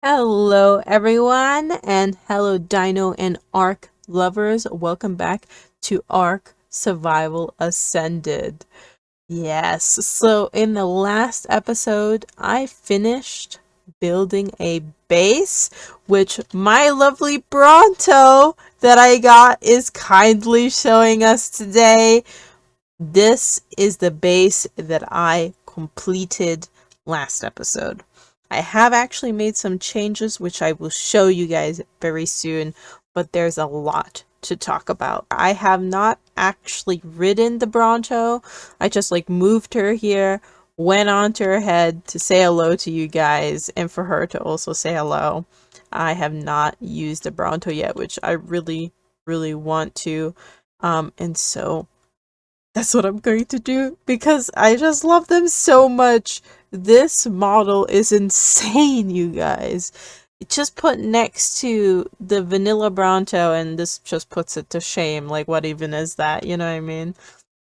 Hello, everyone, and hello, Dino and Ark lovers. Welcome back to Ark Survival Ascended. Yes, so in the last episode, I finished building a base, which my lovely Bronto that I got is kindly showing us today. This is the base that I completed last episode. I have actually made some changes, which I will show you guys very soon, but there's a lot to talk about. I have not actually ridden the Bronto. I just moved her here, went onto her head to say hello to you guys, and for her to also say hello. I have not used the Bronto yet, which I really, really want to. And so that's what I'm going to do because I just love them so much. This model is insane, you guys. It just put next to the vanilla Bronto, and this just puts it to shame. Like, what even is that? You know what I mean?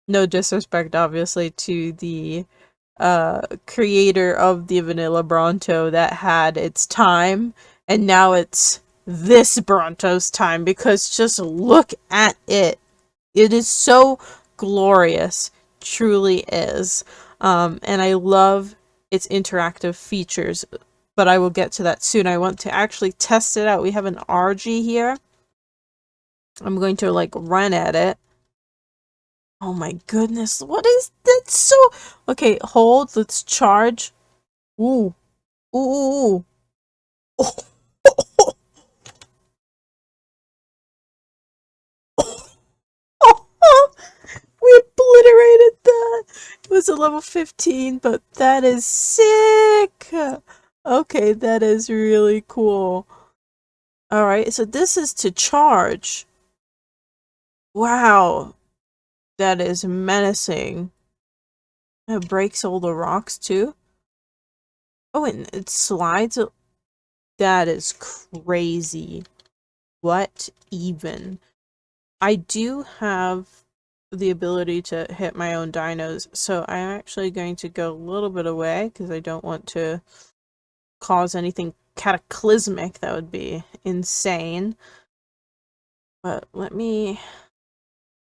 No disrespect, obviously, to the creator of the vanilla Bronto that had its time, and now it's this Bronto's time because just look at it. It is so glorious, truly is. And I love its interactive features, but I will get to that soon. I want to actually test it out. We have an RG here. I'm going to run at it. Oh my goodness, what is that? So okay, hold, let's charge. Ooh, ooh, ooh, ooh. We obliterated that. It was a level 15, but that is sick. Okay, that is really cool. Alright, so this is to charge. Wow, that is menacing. It breaks all the rocks too. Oh, and it slides. That is crazy. What even? I do have the ability to hit my own dinos, so I'm actually going to go a little bit away because I don't want to cause anything cataclysmic. That would be insane. But let me...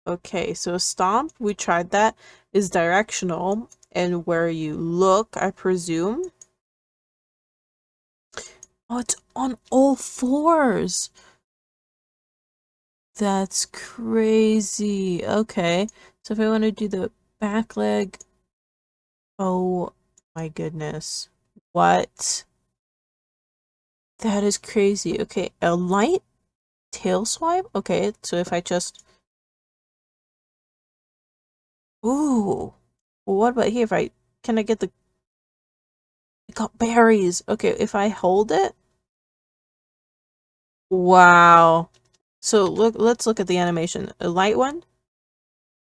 Okay, so stomp, we tried that, is directional, and where you look, I presume. Oh, it's on all fours! That's crazy. Okay, so if I want to do the back leg... Oh my goodness. What? That is crazy. Okay, a light tail swipe? Okay, so if I just... Ooh! Well, what about here? If I... Can I get the... I got berries! Okay, if I hold it... Wow. So let's look at the animation. A light one,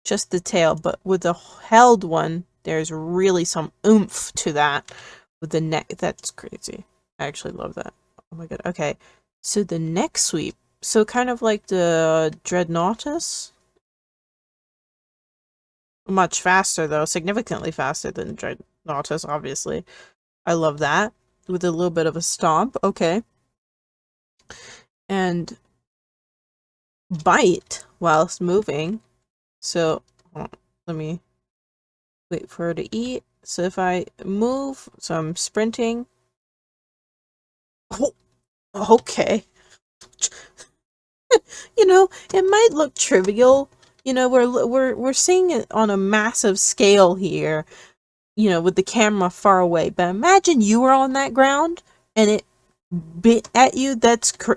just the tail, but with the held one, there's really some oomph to that. With the neck, that's crazy. I actually love that. Oh my god. Okay, so the neck sweep. So kind of like the Dreadnoughtus. Much faster though, significantly faster than Dreadnoughtus, obviously. I love that. With a little bit of a stomp. Okay. And bite whilst moving. So, let me wait for her to eat. So if I move, so I'm sprinting. Oh, okay. You know, it might look trivial. You know, we're seeing it on a massive scale here. You know, with the camera far away. But imagine you were on that ground and it bit at you.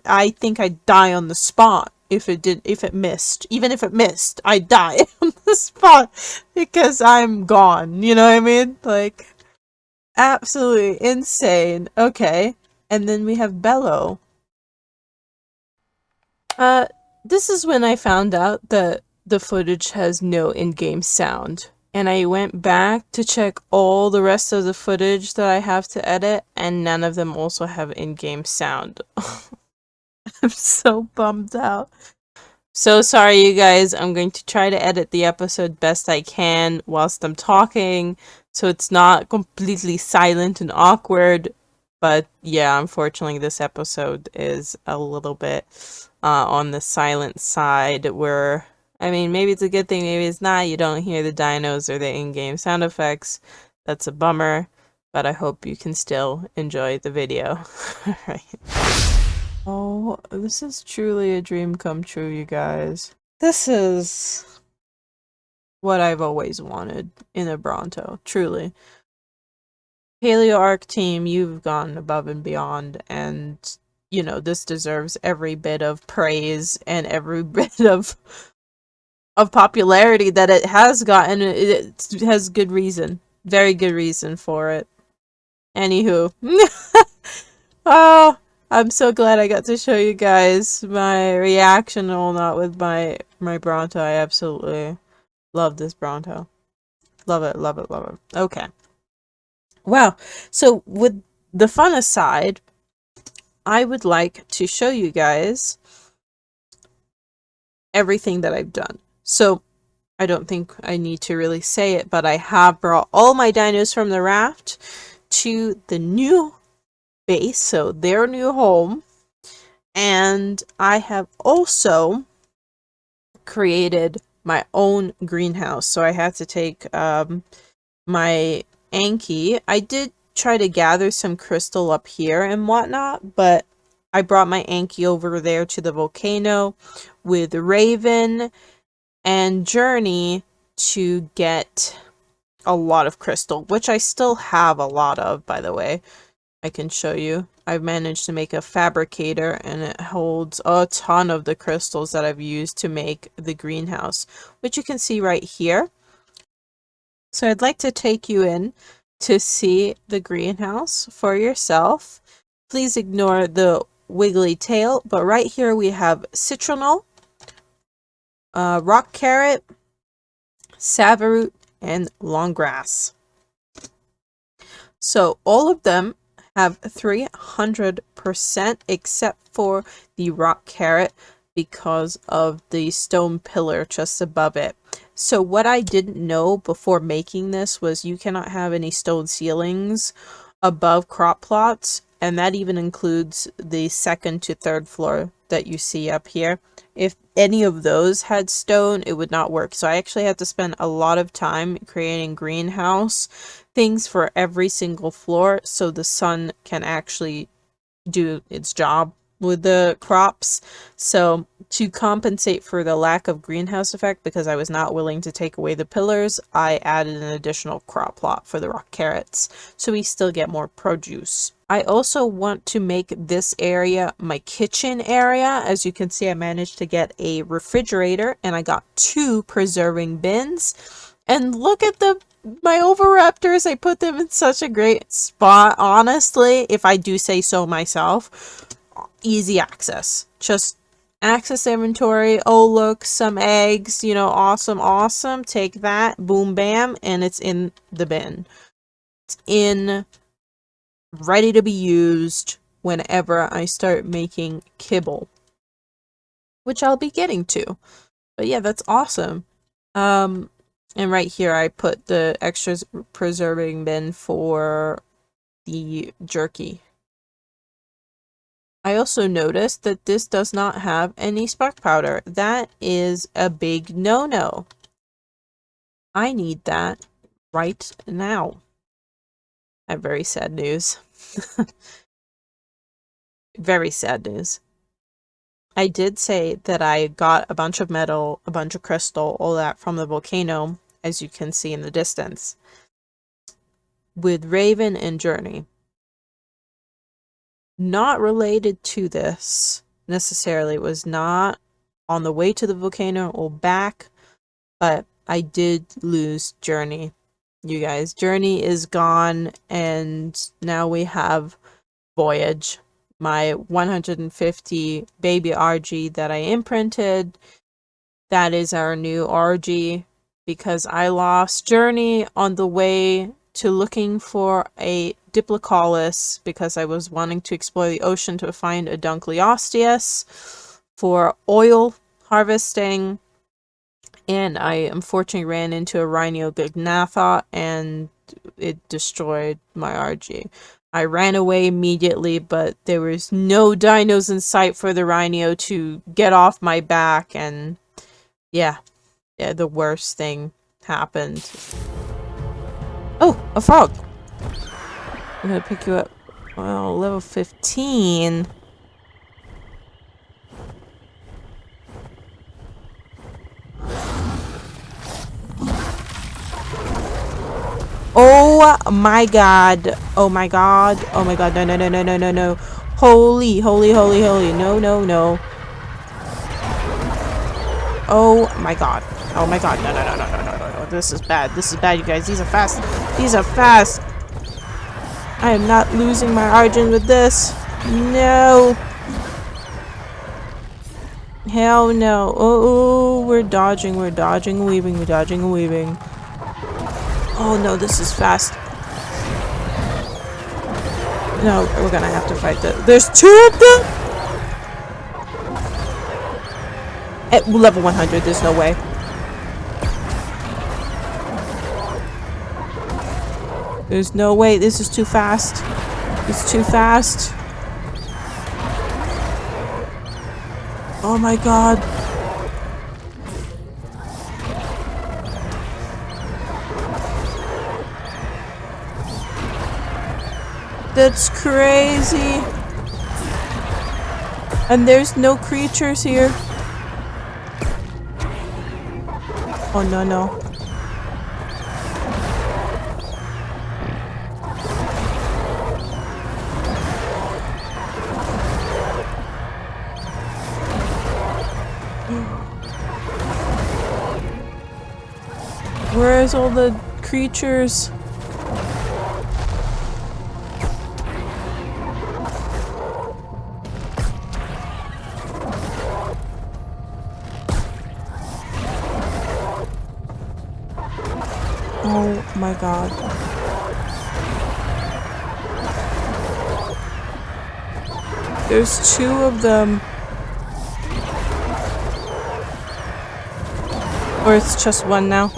I think I'd die on the spot if it missed. Even if it missed, I'd die on the spot because I'm gone. You know what I mean? Like, absolutely insane. Okay. And then we have Bello. Uh, this is when I found out that the footage has no in-game sound. And I went back to check all the rest of the footage that I have to edit, and none of them also have in-game sound. I'm so bummed out. So sorry, you guys. I'm going to try to edit the episode best I can whilst I'm talking, so it's not completely silent and awkward. But yeah, unfortunately, this episode is a little bit on the silent side where, I mean, maybe it's a good thing, maybe it's not. You don't hear the dinos or the in-game sound effects. That's a bummer, but I hope you can still enjoy the video. Alright. Oh, this is truly a dream come true, you guys. This is what I've always wanted in a Bronto, truly. Paleo Arc team, you've gone above and beyond, and you know this deserves every bit of praise and every bit of popularity that it has gotten. It has good reason, very good reason for it. Anywho, oh, I'm so glad I got to show you guys my reaction. Well, not with my Bronto. I absolutely love this Bronto. Love it, love it, love it. Okay. Wow. So with the fun aside, I would like to show you guys everything that I've done. So I don't think I need to really say it, but I have brought all my dinos from the raft to the new base, so their new home. And I have also created my own greenhouse. So I had to take my Anki. I did try to gather some crystal up here and whatnot, but I brought my Anki over there to the volcano with Raven and Journey to get a lot of crystal, which I still have a lot of, by the way. I can show you. I've managed to make a fabricator and it holds a ton of the crystals that I've used to make the greenhouse, which you can see right here. So I'd like to take you in to see the greenhouse for yourself. Please ignore the wiggly tail, but right here we have citronal, rock carrot, savaroot, and long grass. So all of them have 300% except for the rock carrot because of the stone pillar just above it. So what I didn't know before making this was you cannot have any stone ceilings above crop plots, and that even includes the second to third floor that you see up here. If any of those had stone, it would not work. So I actually had to spend a lot of time creating greenhouse things for every single floor so the sun can actually do its job with the crops. So to compensate for the lack of greenhouse effect, because I was not willing to take away the pillars, I added an additional crop plot for the rock carrots so we still get more produce. I also want to make this area my kitchen area. As you can see, I managed to get a refrigerator and I got 2 preserving bins. And look at my Oviraptors. I put them in such a great spot. Honestly, if I do say so myself, easy access. Just access inventory. Oh, look, some eggs. You know, awesome, awesome. Take that. Boom, bam. And it's in the bin. It's in, ready to be used whenever I start making kibble, which I'll be getting to. But yeah, that's awesome. And right here I put the extra preserving bin for the jerky. I also noticed that this does not have any spark powder. That is a big no-no. I need that right now. I have very sad news. Very sad news. I did say that I got a bunch of metal, a bunch of crystal, all that from the volcano, as you can see in the distance, with Raven and Journey. Not related to this necessarily. It was not on the way to the volcano or back, but I did lose Journey. You guys, Journey is gone, and now we have Voyage, my 150 baby RG that I imprinted. That is our new RG because I lost Journey on the way to looking for a Diplocaulus because I was wanting to explore the ocean to find a Dunkleosteus for oil harvesting, and I unfortunately ran into a Rhinogagnatha and it destroyed my RG. I ran away immediately, but there was no dinos in sight for the rhino to get off my back, and yeah, the worst thing happened. Oh, a frog! I'm gonna pick you up. Well, level 15. Oh my god. Oh my god. Oh my god. No, no, no, no, no, no, no. Holy, holy, holy, holy. No, no, no. Oh my god. Oh my god. No, no, no, no, no, no, no, no. This is bad. This is bad, you guys. These are fast. These are fast. I am not losing my Argent with this. No. Hell no. Oh, we're dodging, and weaving, we're dodging and weaving. Oh no, this is fast. No, we're gonna have to fight There's two of them? At level 100, there's no way. There's no way, this is too fast. It's too fast. Oh my god. That's crazy. And there's no creatures here. Oh no, no. Where's all the creatures? Oh my god. There's two of them. Or it's just one now.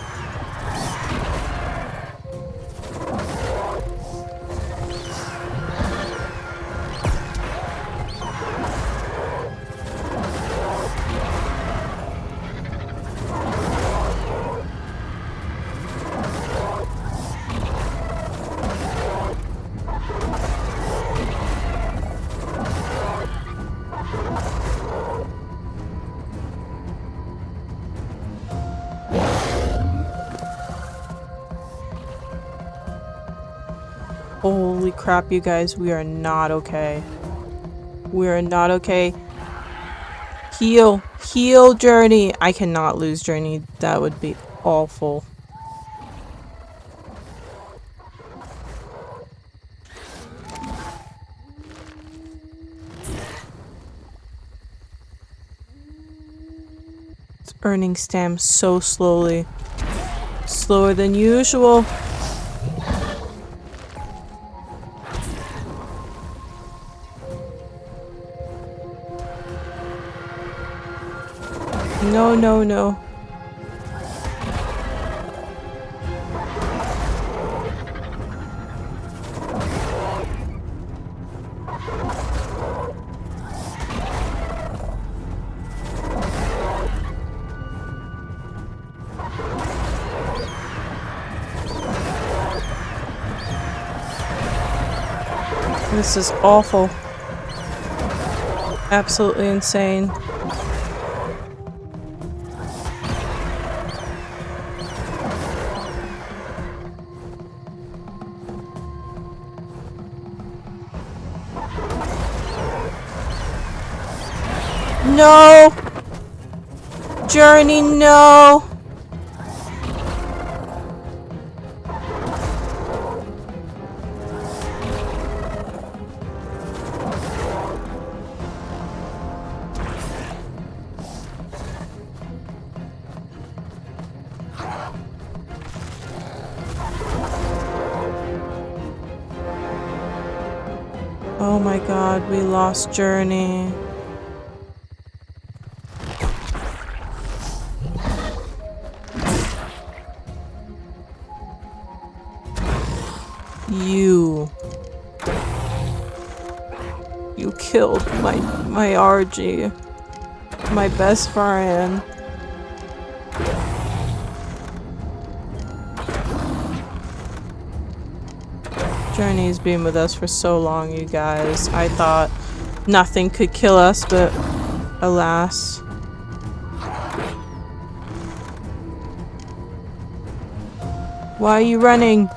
Holy crap, you guys, we are not okay. We are not okay. Heal. Heal, Journey. I cannot lose Journey. That would be awful. It's earning stamps so slowly. Slower than usual. No, no, no. This is awful. Absolutely insane. No! Journey, no! Oh my god, we lost Journey. You. killed my RG, my best friend. Journey's been with us for so long, you guys. I thought nothing could kill us, but alas. Why are you running?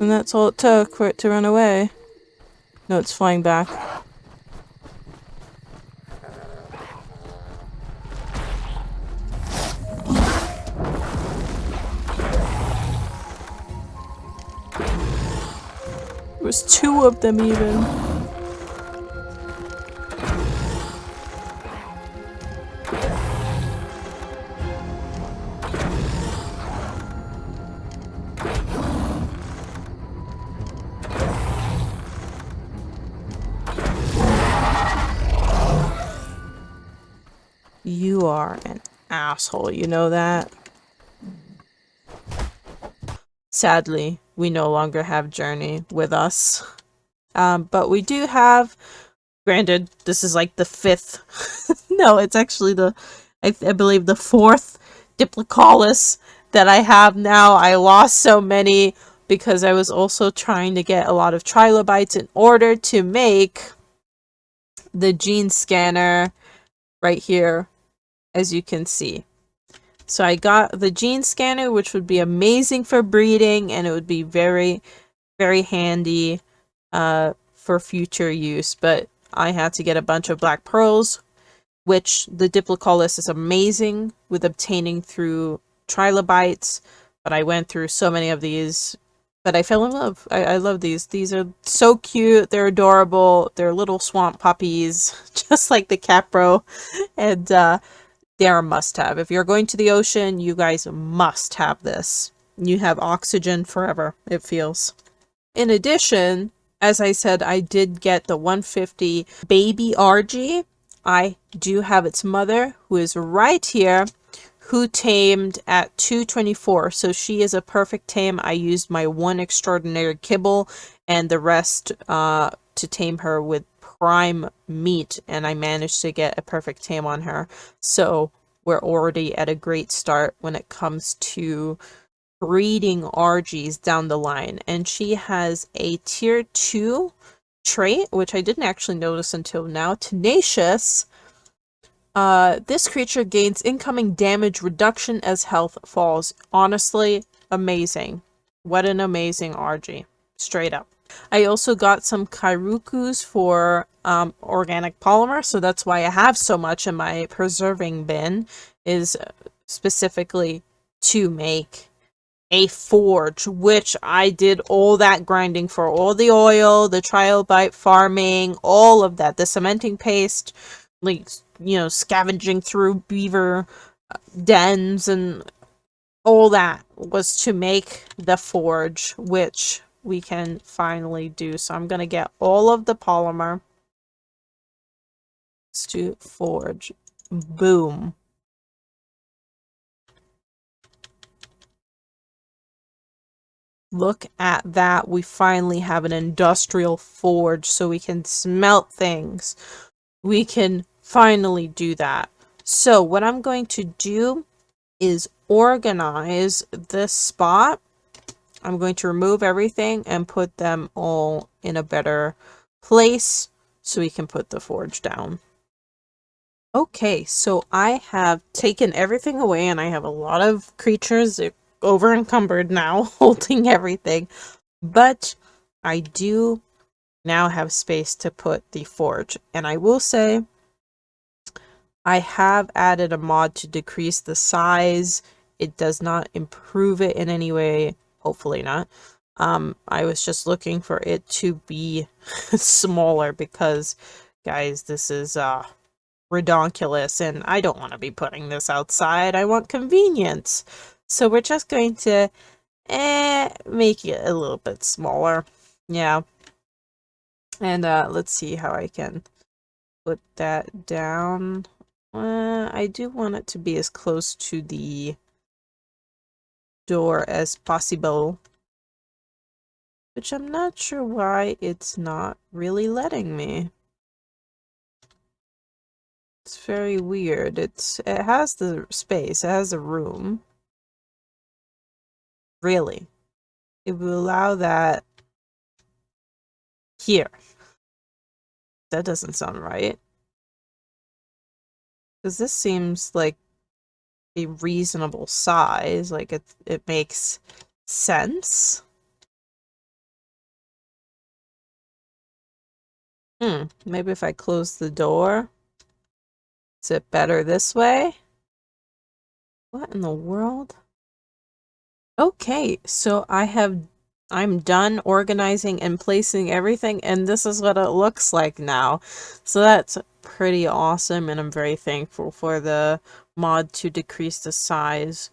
And that's all it took for it to run away. No, it's flying back. There was 2 of them even. You are an asshole, you know that? Sadly, we no longer have Journey with us. But we do have, granted, this is like the 5th. No, it's actually I believe the 4th Diplocaulus that I have now. I lost so many because I was also trying to get a lot of trilobites in order to make the gene scanner right here, as you can see. So I got the gene scanner, which would be amazing for breeding, and it would be very, very handy for future use. But I had to get a bunch of black pearls, which the Diplocaulus is amazing with obtaining through trilobites. But I went through so many of these, but I fell in love. I love these. These are so cute. They're adorable. They're little swamp puppies, just like the Capro. And they're a must-have. If you're going to the ocean, you guys must have this. You have oxygen forever, it feels. In addition, as I said, I did get the 150 baby RG. I do have its mother, who is right here, who tamed at 224. So she is a perfect tame. I used my 1 extraordinary kibble and the rest to tame her with prime meat, and I managed to get a perfect tame on her. So we're already at a great start when it comes to breeding RGs down the line. And she has a tier 2 trait, which I didn't actually notice until now. Tenacious. This creature gains incoming damage reduction as health falls. Honestly, amazing. What an amazing RG. Straight up. I also got some Kairukus for organic polymer, so that's why I have so much in my preserving bin, is specifically to make a forge, which I did all that grinding for, all the oil, the trilobite farming, all of that, the cementing paste, like, you know, scavenging through beaver dens and all that was to make the forge, which we can finally do. So I'm gonna get all of the polymer to forge. Boom. Look at that. We finally have an industrial forge so we can smelt things. We can finally do that. So what I'm going to do is organize this spot. I'm going to remove everything and put them all in a better place so we can put the forge down. Okay, so I have taken everything away and I have a lot of creatures over encumbered now holding everything, but I do now have space to put the forge. And I will say I have added a mod to decrease the size. It does not improve it in any way, hopefully not. I was just looking for it to be smaller because, guys, this is redonkulous and I don't want to be putting this outside. I want convenience. So we're just going to make it a little bit smaller. Yeah. And let's see how I can put that down. I do want it to be as close to the door as possible. Which I'm not sure why it's not really letting me. It's very weird. It has the space, it has the room. Really. It will allow that here. That doesn't sound right. Because this seems like a reasonable size. Like it makes sense. Maybe if I close the door. Is it better this way? What in the world? Okay, so I'm done organizing and placing everything, and this is what it looks like now. So that's pretty awesome, and I'm very thankful for the mod to decrease the size.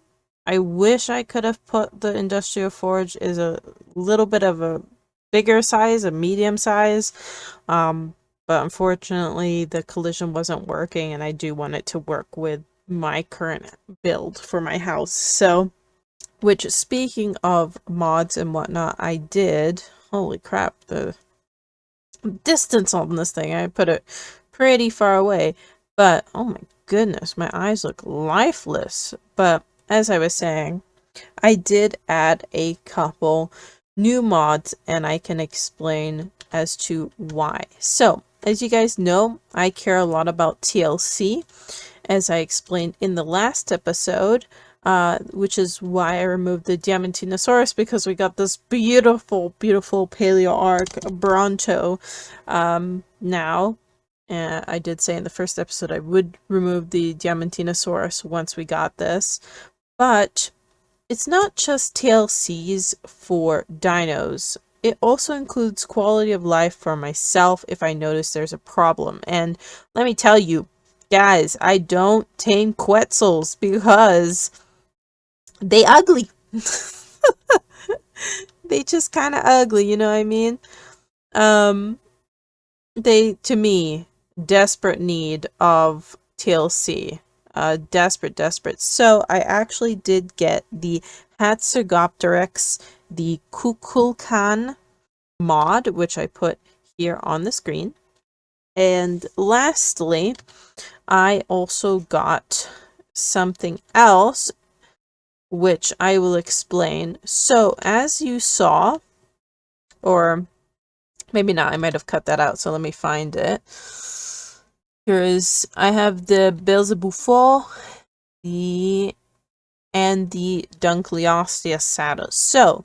I wish I could have put the Industrial Forge as a little bit of a bigger size, a medium size, but unfortunately the collision wasn't working, and I do want it to work with my current build for my house. So which, speaking of mods and whatnot, I did. Holy crap, the distance on this thing. I put it pretty far away. But, oh my goodness, my eyes look lifeless. But, as I was saying, I did add a couple new mods, and I can explain as to why. So, as you guys know, I care a lot about TLC, as I explained in the last episode. Which is why I removed the Diamantinosaurus, because we got this beautiful, beautiful Paleoarch Bronto now. I did say in the first episode I would remove the Diamantinosaurus once we got this. But it's not just TLCs for dinos. It also includes quality of life for myself if I notice there's a problem. And let me tell you, guys, I don't tame Quetzals because they ugly. They just kind of ugly, you know what I mean? They, to me, desperate need of TLC. Desperate. So I actually did get the Hatzegopteryx, the Kukulkan mod, which I put here on the screen. And lastly, I also got something else, which I will explain. So, as you saw, or maybe not, I might have cut that out, so let me find it. I have the Beelzebufo, and the Dunkleosteus. So,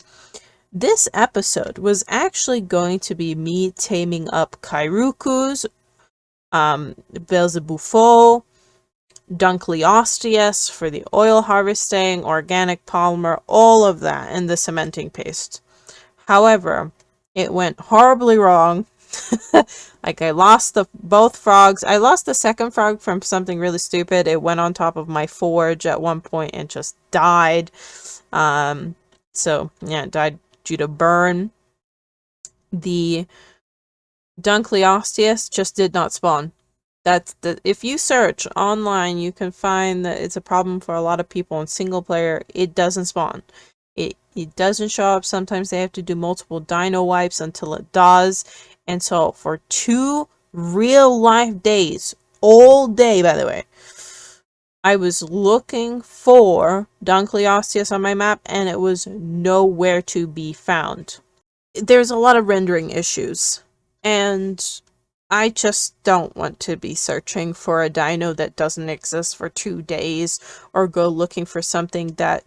this episode was actually going to be me taming up Kairukus, Beelzebufo, Dunkleosteus for the oil harvesting, organic polymer, all of that, and the cementing paste. However, it went horribly wrong. Like, I lost both frogs. I lost the second frog from something really stupid. It went on top of my forge at one point and just died. So yeah, it died due to burn. The Dunkleosteus just did not spawn. If you search online, you can find that it's a problem for a lot of people in single player. It doesn't spawn. It doesn't show up. Sometimes they have to do multiple dino wipes until it does. And so for 2 real life days, all day by the way, I was looking for Dunkleosteus on my map and it was nowhere to be found. There's a lot of rendering issues, and I just don't want to be searching for a dino that doesn't exist for 2 days, or go looking for something that,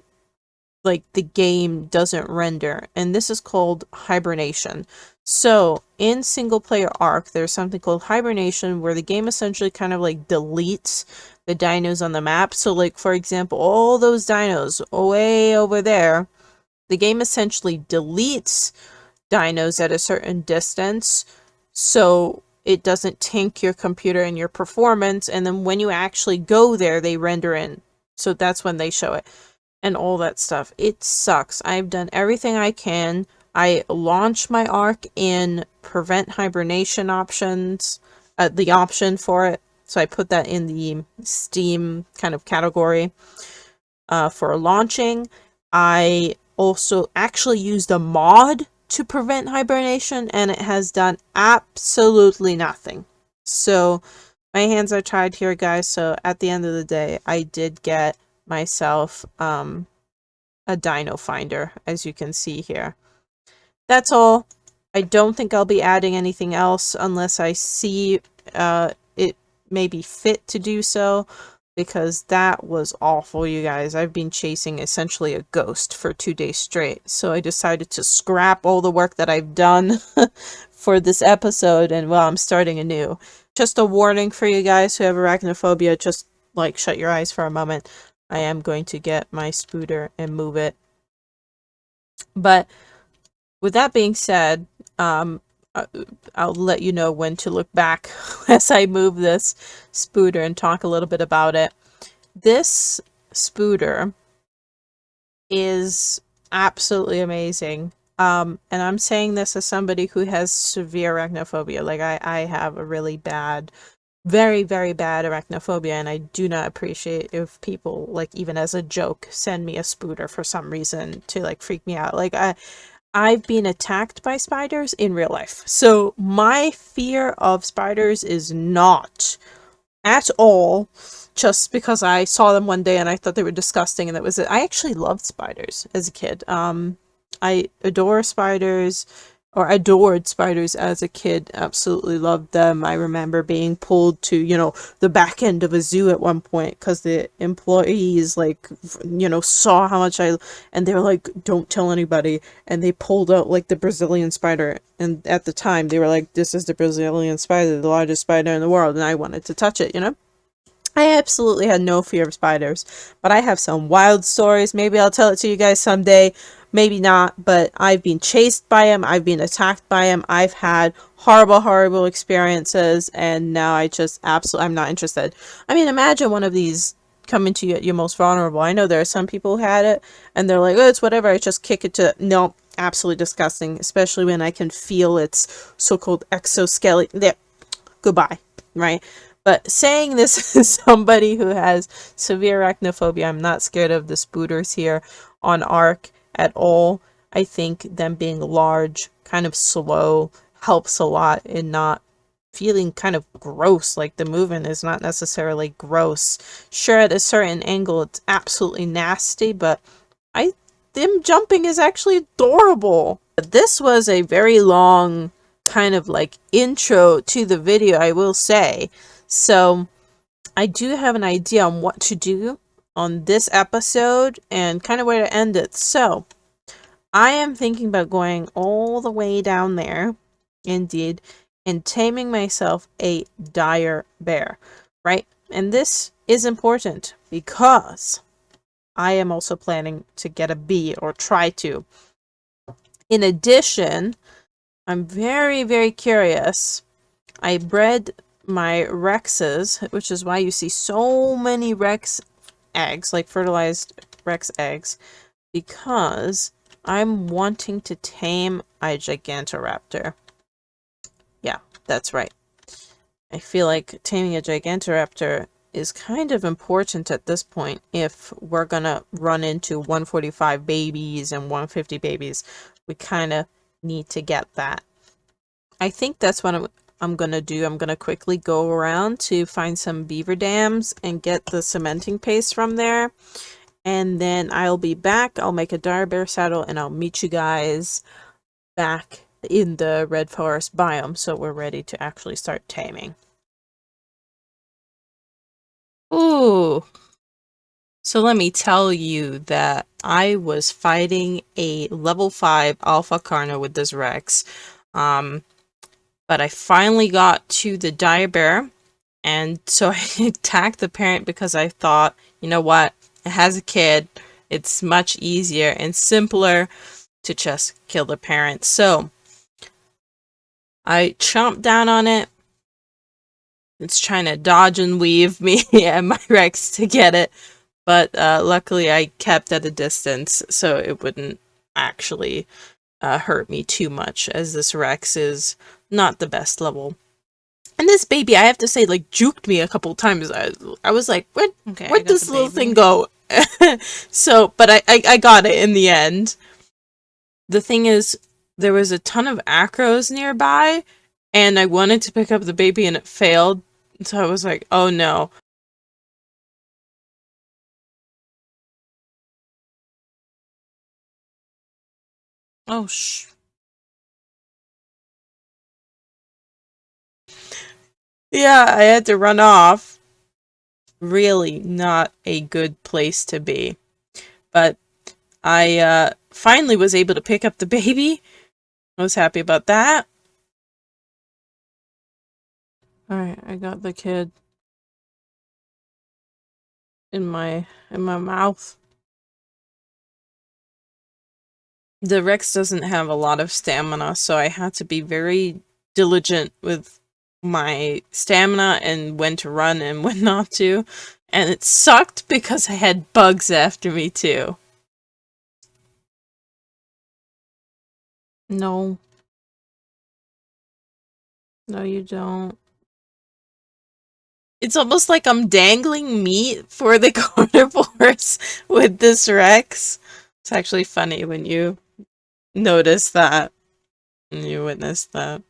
like, the game doesn't render. And this is called hibernation. So in single player Ark, there's something called hibernation, where the game essentially kind of like deletes the dinos on the map. So, like, for example, all those dinos way over there, the game essentially deletes dinos at a certain distance, so it doesn't tank your computer and your performance, and then when you actually go there, they render in. So that's when they show it, and all that stuff. It sucks. I've done everything I can. I launched my Ark in prevent hibernation options, the option for it, so I put that in the Steam kind of category for launching. I also actually used a mod to prevent hibernation, and it has done absolutely nothing. So my hands are tied here, guys. So at the end of the day, I did get myself a Dino Finder, as you can see here. That's all. I don't think I'll be adding anything else unless I see it may be fit to do so, because that was awful, you guys. I've been chasing essentially a ghost for 2 days straight, so I decided to scrap all the work that I've done for this episode, and well, I'm starting anew. Just a warning for you guys who have arachnophobia, just like shut your eyes for a moment. I am going to get my spooter and move it. But with that being said, I'll let you know when to look back as I move this spooter and talk a little bit about it. This spooter is absolutely amazing. And I'm saying this as somebody who has severe arachnophobia. Like, I have a really bad, very, very bad arachnophobia, and I do not appreciate if people, like, even as a joke, send me a spooter for some reason to, like, freak me out. Like, I've been attacked by spiders in real life. So my fear of spiders is not at all just because I saw them one day and I thought they were disgusting, and that was it. I actually loved spiders as a kid. I adore spiders, or adored spiders as a kid. Absolutely loved them. I remember being pulled to, you know, the back end of a zoo at one point because the employees, like, you know, saw how much and they were like, don't tell anybody, and they pulled out like the Brazilian spider, and at the time they were like, this is the Brazilian spider, the largest spider in the world, and I wanted to touch it, you know. I absolutely had no fear of spiders, but I have some wild stories. Maybe I'll tell it to you guys someday, maybe not, but I've been chased by them, I've been attacked by them, I've had horrible, horrible experiences, and now I'm not interested. I mean, imagine one of these coming to you at your most vulnerable. I know there are some people who had it, and they're like, oh, it's whatever, I just kick it to... No, absolutely disgusting, especially when I can feel its so-called exoskeleton. There, goodbye, right? But saying this as somebody who has severe arachnophobia, I'm not scared of the spooters here on Ark at all. I think them being large, kind of slow, helps a lot in not feeling kind of gross. Like, the movement is not necessarily gross. Sure, at a certain angle it's absolutely nasty, but them jumping is actually adorable. This was a very long kind of like intro to the video, I will say. So I do have an idea on what to do on this episode and kind of where to end it. So I am thinking about going all the way down there, indeed, and taming myself a dire bear, right? And this is important because I am also planning to get a bee, or try to. In addition, I'm very, very curious. I bred my Rexes, which is why you see so many Rex eggs, like fertilized Rex eggs, because I'm wanting to tame a Gigantoraptor. Yeah, that's right. I feel like taming a Gigantoraptor is kind of important at this point if we're gonna run into 145 babies and 150 babies. We kind of need to get that. I think that's what I'm gonna do. I'm gonna quickly go around to find some beaver dams and get the cementing paste from there, and then I'll be back. I'll make a dire bear saddle and I'll meet you guys back in the red forest biome, so we're ready to actually start taming. Ooh, so let me tell you that I was fighting a level 5 alpha carno with this Rex, but I finally got to the dire bear, and so I attacked the parent because I thought, you know what, it has a kid, it's much easier and simpler to just kill the parent. So I chomped down on it. It's trying to dodge and weave me and my Rex to get it, but luckily I kept at a distance so it wouldn't actually hurt me too much, as this Rex is not the best level. And this baby, I have to say, like, juked me a couple times. I was like, where'd this little thing go? So, but I got it in the end. The thing is, there was a ton of acros nearby, and I wanted to pick up the baby and it failed. So I was like, oh no. Oh, yeah, I had to run off. Really not a good place to be. But I finally was able to pick up the baby. I was happy about that. Alright, I got the kid in my mouth. The Rex doesn't have a lot of stamina, so I had to be very diligent with my stamina and when to run and when not to. And it sucked because I had bugs after me too. No. No, you don't. It's almost like I'm dangling meat for the carnivores with this Rex. It's actually funny when you notice that and you witness that.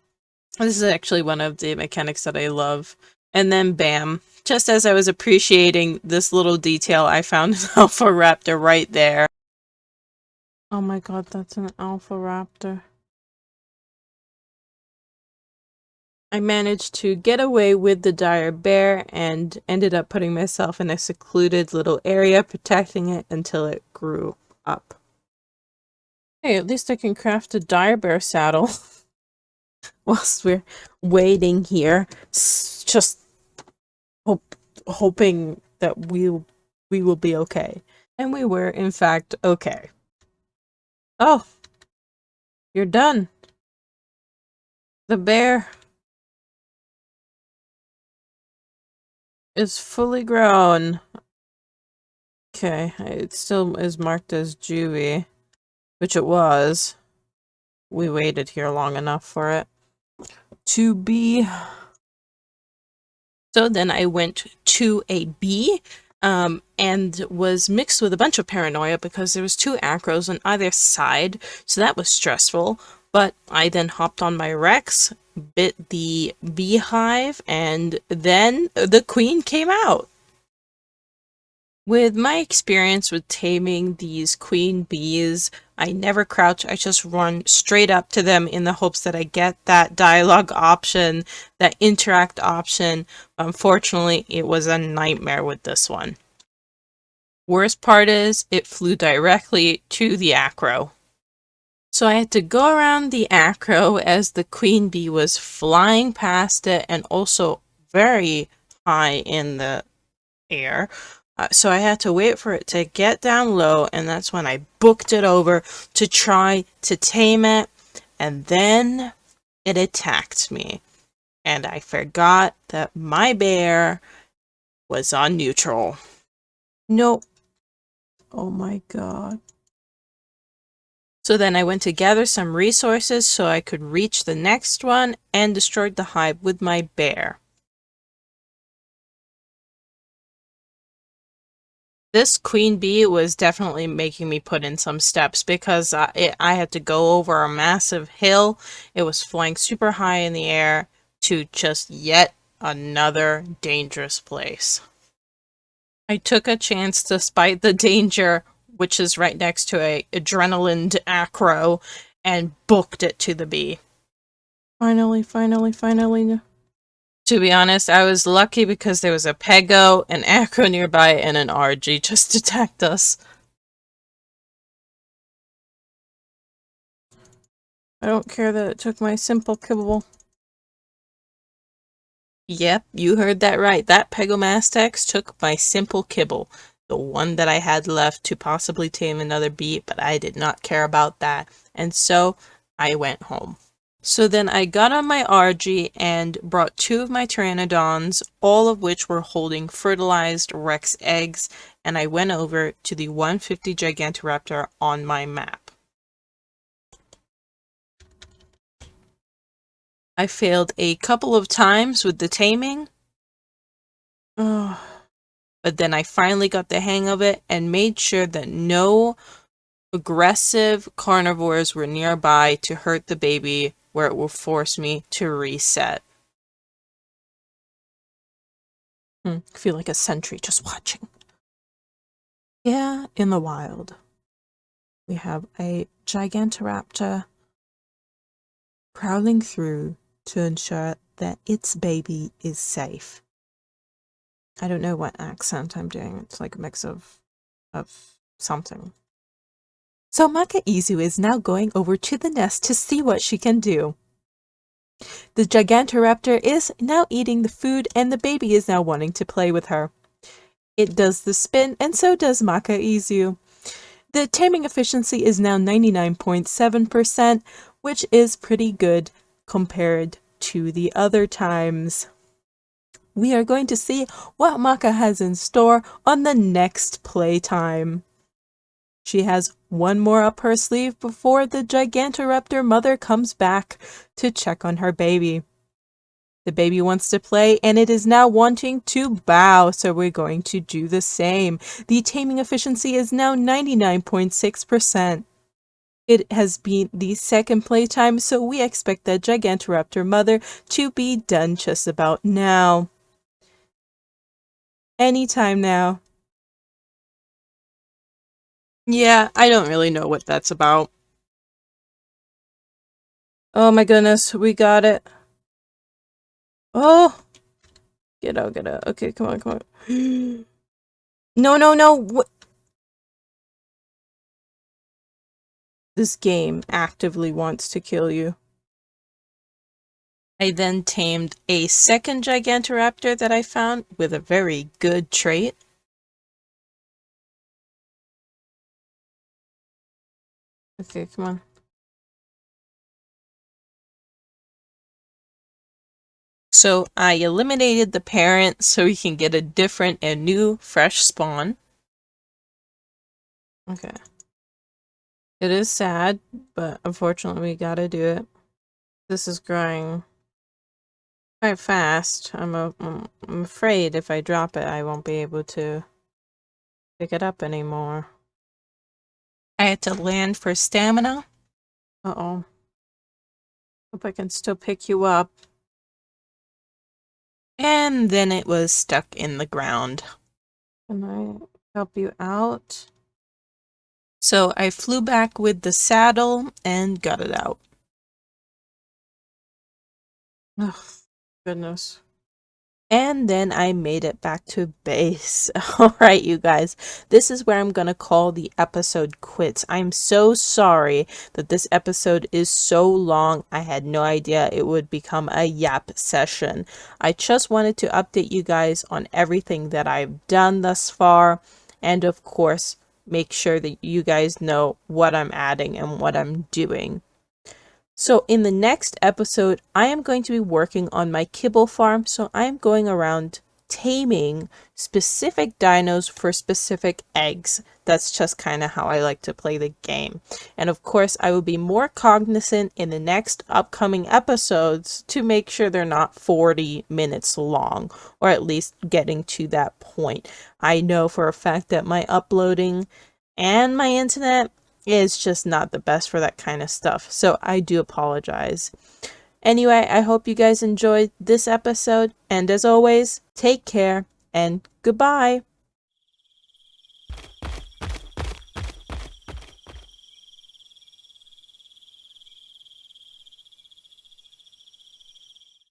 This is actually one of the mechanics that I love. And then bam, just as I was appreciating this little detail, I found an Alpha Raptor right there. Oh my god, that's an Alpha Raptor. I managed to get away with the dire bear and ended up putting myself in a secluded little area, protecting it until it grew up. Hey, at least I can craft a dire bear saddle whilst we're waiting here. Just hoping that we will be okay. And we were, in fact, okay. Oh, you're done. The bear is fully grown. Okay, it still is marked as juvie, which it was. We waited here long enough for it to be. So then I went to a bee and was mixed with a bunch of paranoia because there was two acros on either side, so that was stressful. But I then hopped on my Rex, bit the beehive, and then the queen came out. With my experience with taming these queen bees, I never crouch, I just run straight up to them in the hopes that I get that dialogue option, that interact option. Unfortunately, it was a nightmare with this one. Worst part is, it flew directly to the acro. So I had to go around the acro as the queen bee was flying past it and also very high in the air. So I had to wait for it to get down low, and that's when I booked it over to try to tame it, and then it attacked me. And I forgot that my bear was on neutral. Nope. Oh my god. So then I went to gather some resources so I could reach the next one and destroyed the hive with my bear. This queen bee was definitely making me put in some steps because I had to go over a massive hill. It was flying super high in the air to just yet another dangerous place. I took a chance despite the danger, which is right next to a adrenaline acro, and booked it to the bee. Finally. To be honest, I was lucky because there was a Pego, an acro nearby, and an RG just attacked us. I don't care that it took my simple kibble. Yep, you heard that right. That Pegomastex took my simple kibble. The one that I had left to possibly tame another bee, but I did not care about that. And so, I went home. So then I got on my RG and brought two of my Pteranodons, all of which were holding fertilized Rex eggs, and I went over to the 150 Gigantoraptor on my map. I failed a couple of times with the taming. Oh, But then I finally got the hang of it and made sure that no aggressive carnivores were nearby to hurt the baby, where it will force me to reset. I feel like a sentry just watching. Yeah, in the wild, we have a Gigantoraptor prowling through to ensure that its baby is safe. I don't know what accent I'm doing. It's like a mix of something. So MakaIzu is now going over to the nest to see what she can do. The Gigantoraptor is now eating the food and the baby is now wanting to play with her. It does the spin and so does MakaIzu. The taming efficiency is now 99.7%, which is pretty good compared to the other times. We are going to see what Maka has in store on the next playtime. She has one more up her sleeve before the Gigantoraptor mother comes back to check on her baby. The baby wants to play and it is now wanting to bow, so we're going to do the same. The taming efficiency is now 99.6%. It has been the second playtime, so we expect the Gigantoraptor mother to be done just about now. Anytime now. Yeah, I don't really know what that's about. Oh my goodness, we got it. Oh! Get out, get out. Okay, come on, come on. No, no, no! What? This game actively wants to kill you. I then tamed a second Gigantoraptor that I found with a very good trait. Okay, come on. So I eliminated the parent so we can get a different and new fresh spawn. Okay. It is sad, but unfortunately we gotta do it. This is growing quite fast. I'm afraid if I drop it, I won't be able to pick it up anymore. I had to land for stamina. Uh-oh. Hope I can still pick you up. And then it was stuck in the ground. Can I help you out? So I flew back with the saddle and got it out. Oh, goodness. And then I made it back to base. Alright, you guys. This is where I'm gonna call the episode quits. I'm so sorry that this episode is so long. I had no idea it would become a yap session. I just wanted to update you guys on everything that I've done thus far. And of course, make sure that you guys know what I'm adding and what I'm doing. So in the next episode, I am going to be working on my kibble farm. So I'm going around taming specific dinos for specific eggs. That's just kind of how I like to play the game. And of course, I will be more cognizant in the next upcoming episodes to make sure they're not 40 minutes long, or at least getting to that point. I know for a fact that my uploading and my internet is just not the best for that kind of stuff. So I do apologize. Anyway, I hope you guys enjoyed this episode. And as always, take care and goodbye.